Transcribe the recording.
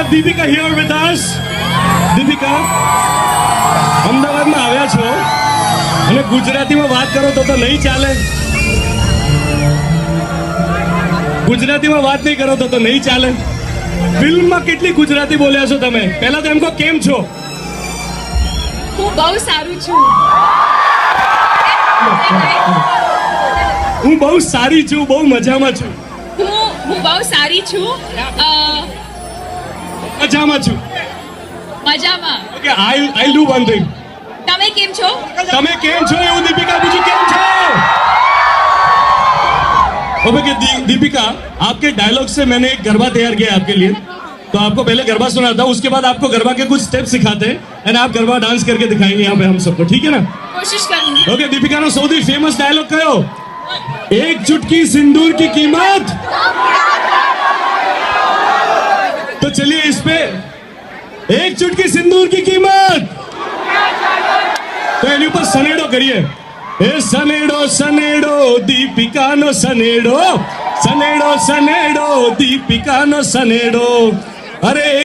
have Deepika here with us. Deepika, અમદાવાદમાં આવ્યા છો અને ગુજરાતીમાં વાત કરો તો નહીં ચાલે. ગુજરાતીમાં વાત નહીં કરો તો નહીં ચાલે. ફિલ્મમાં કેટલી ગુજરાતી બોલ્યા છો તમે? પહેલા તો એમ કહો કેમ છો? હું બહુ સારું છું. હું બહુ સારી છું, બહુ મજામાં છું. હું બહુ સારી છું. મજામાં છું. મજામાં. Okay, I do one thing. તમે કેમ છો? તમે કેમ છો એવું दीपिका पूछो કેમ છો? ओके दीपिका, आपके डायलॉग से मैंने एक गरबा तैयार किया है आपके लिए. तो आपको पहले गरबा सुनाता हूँ, उसके बाद आपको गरबा के कुछ स्टेप सिखाते हैं एंड आप गरबा डांस करके दिखाएंगे यहाँ पे हम सबको, ठीक है ना? कोशिश करूंगी. ओके दीपिका नो सौથી फेमस डायलॉग कयो? एक चुटकी सिंदूर की कीमत. तो चलिए इस पे एक चुटकी सिंदूर की कीमत. तो એની ઉપર સનેડો કરીએ. એ સનેડો સનેડો દીપિકાનો સનેડો, સનેડો સનેડો દીપિકાનો સનેડો. અરે